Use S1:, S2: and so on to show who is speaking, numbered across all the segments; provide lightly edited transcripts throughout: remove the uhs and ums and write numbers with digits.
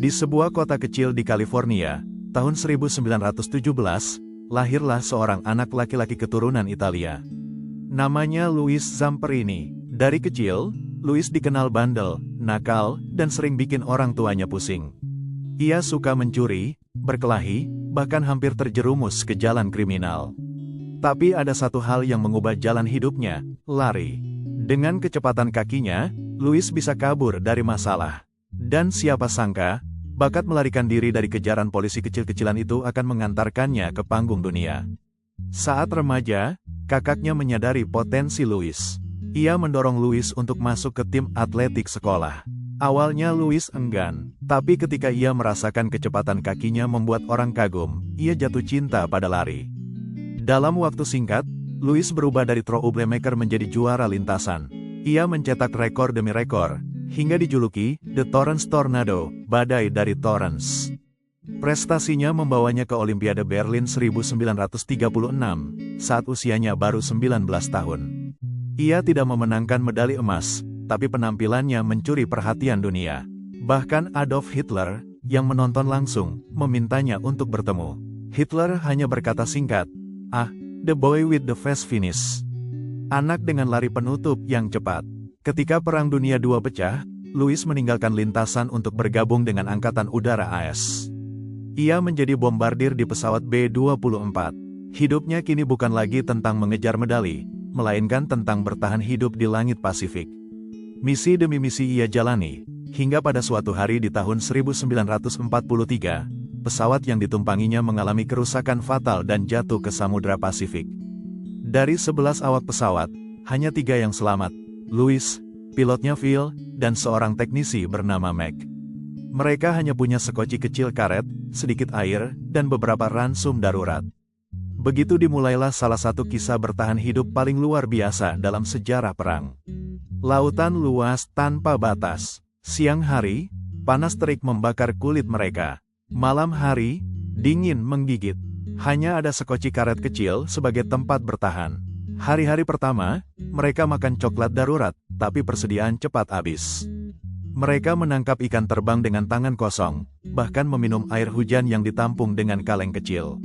S1: Di sebuah kota kecil di California, tahun 1917, lahirlah seorang anak laki-laki keturunan Italia. Namanya Louis Zamperini. Dari kecil, Louis dikenal bandel, nakal, dan sering bikin orang tuanya pusing. Ia suka mencuri, berkelahi, bahkan hampir terjerumus ke jalan kriminal. Tapi ada satu hal yang mengubah jalan hidupnya, lari. Dengan kecepatan kakinya, Louis bisa kabur dari masalah. Dan siapa sangka, bakat melarikan diri dari kejaran polisi kecil-kecilan itu akan mengantarkannya ke panggung dunia. Saat remaja, kakaknya menyadari potensi Louis. Ia mendorong Louis untuk masuk ke tim atletik sekolah. Awalnya Louis enggan, tapi ketika ia merasakan kecepatan kakinya membuat orang kagum, ia jatuh cinta pada lari. Dalam waktu singkat, Louis berubah dari troublemaker menjadi juara lintasan. Ia mencetak rekor demi rekor, hingga dijuluki The Torrance Tornado, badai dari Torrance. Prestasinya membawanya ke Olimpiade Berlin 1936, saat usianya baru 19 tahun. Ia tidak memenangkan medali emas, tapi penampilannya mencuri perhatian dunia. Bahkan Adolf Hitler, yang menonton langsung, memintanya untuk bertemu. Hitler hanya berkata singkat, "Ah, the boy with the fast finish." Anak dengan lari penutup yang cepat. Ketika Perang Dunia II pecah, Louis meninggalkan lintasan untuk bergabung dengan Angkatan Udara AS. Ia menjadi bombardir di pesawat B-24. Hidupnya kini bukan lagi tentang mengejar medali, melainkan tentang bertahan hidup di langit Pasifik. Misi demi misi ia jalani, hingga pada suatu hari di tahun 1943, pesawat yang ditumpanginya mengalami kerusakan fatal dan jatuh ke Samudra Pasifik. Dari 11 awak pesawat, hanya 3 yang selamat, Louis, pilotnya Phil, dan seorang teknisi bernama Mac. Mereka hanya punya sekoci kecil karet, sedikit air, dan beberapa ransum darurat. Begitu dimulailah salah satu kisah bertahan hidup paling luar biasa dalam sejarah perang. Lautan luas tanpa batas. Siang hari, panas terik membakar kulit mereka. Malam hari, dingin menggigit. Hanya ada sekoci karet kecil sebagai tempat bertahan. Hari-hari pertama, mereka makan coklat darurat, tapi persediaan cepat habis. Mereka menangkap ikan terbang dengan tangan kosong, bahkan meminum air hujan yang ditampung dengan kaleng kecil.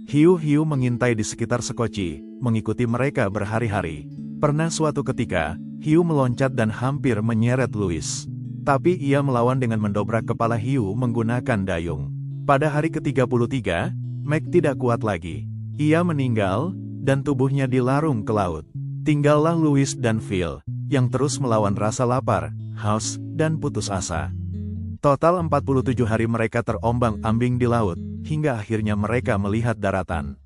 S1: Hiu-hiu mengintai di sekitar sekoci, mengikuti mereka berhari-hari. Pernah suatu ketika, hiu meloncat dan hampir menyeret Louis. Tapi ia melawan dengan mendobrak kepala hiu menggunakan dayung. Pada hari ke-33, Mac tidak kuat lagi. Ia meninggal, dan tubuhnya dilarung ke laut. Tinggallah Louis dan Phil, yang terus melawan rasa lapar, haus, dan putus asa. Total 47 hari mereka terombang-ambing di laut, hingga akhirnya mereka melihat daratan.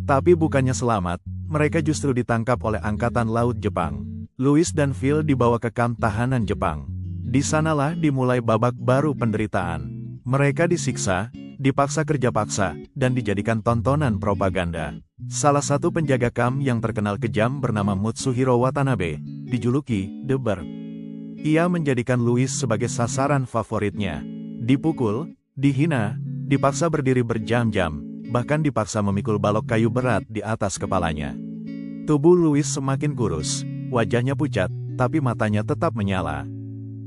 S1: Tapi bukannya selamat, mereka justru ditangkap oleh Angkatan Laut Jepang. Louis dan Phil dibawa ke kamp tahanan Jepang. Di sanalah dimulai babak baru penderitaan. Mereka disiksa, dipaksa kerja paksa, dan dijadikan tontonan propaganda. Salah satu penjaga kamp yang terkenal kejam bernama Mutsuhiro Watanabe, dijuluki The Bird. Ia menjadikan Louis sebagai sasaran favoritnya. Dipukul, dihina, dipaksa berdiri berjam-jam, bahkan dipaksa memikul balok kayu berat di atas kepalanya. Tubuh Louis semakin kurus, wajahnya pucat, tapi matanya tetap menyala.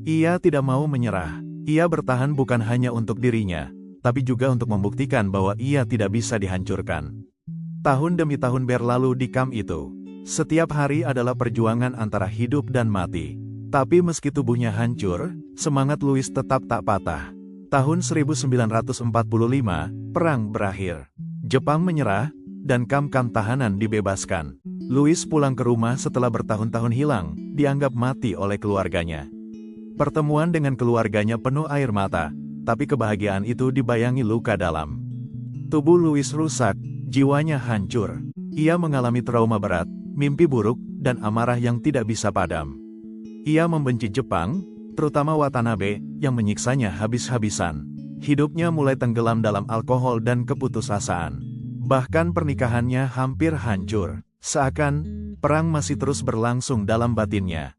S1: Ia tidak mau menyerah. Ia bertahan bukan hanya untuk dirinya, tapi juga untuk membuktikan bahwa ia tidak bisa dihancurkan. Tahun demi tahun berlalu di kamp itu. Setiap hari adalah perjuangan antara hidup dan mati. Tapi meski tubuhnya hancur, semangat Louis tetap tak patah. Tahun 1945, perang berakhir. Jepang menyerah, dan kamp-kamp tahanan dibebaskan. Louis pulang ke rumah setelah bertahun-tahun hilang, dianggap mati oleh keluarganya. Pertemuan dengan keluarganya penuh air mata, tapi kebahagiaan itu dibayangi luka dalam. Tubuh Louis rusak, jiwanya hancur. Ia mengalami trauma berat, mimpi buruk, dan amarah yang tidak bisa padam. Ia membenci Jepang, terutama Watanabe, yang menyiksanya habis-habisan. Hidupnya mulai tenggelam dalam alkohol dan keputusasaan. Bahkan pernikahannya hampir hancur. Seakan, perang masih terus berlangsung dalam batinnya.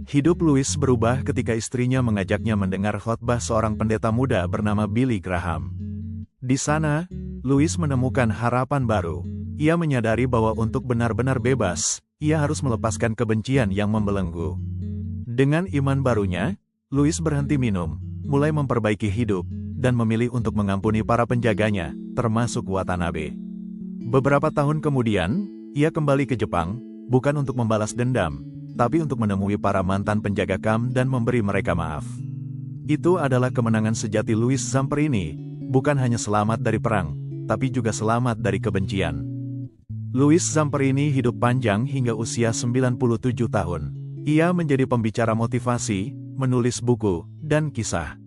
S1: Hidup Louis berubah ketika istrinya mengajaknya mendengar khotbah seorang pendeta muda bernama Billy Graham. Di sana, Louis menemukan harapan baru. Ia menyadari bahwa untuk benar-benar bebas, ia harus melepaskan kebencian yang membelenggu. Dengan iman barunya, Louis berhenti minum, mulai memperbaiki hidup, dan memilih untuk mengampuni para penjaganya, termasuk Watanabe. Beberapa tahun kemudian, ia kembali ke Jepang, bukan untuk membalas dendam, tapi untuk menemui para mantan penjaga KAM dan memberi mereka maaf. Itu adalah kemenangan sejati Louis Zamperini, bukan hanya selamat dari perang, tapi juga selamat dari kebencian. Louis Zamperini hidup panjang hingga usia 97 tahun. Ia menjadi pembicara motivasi, menulis buku, dan kisah.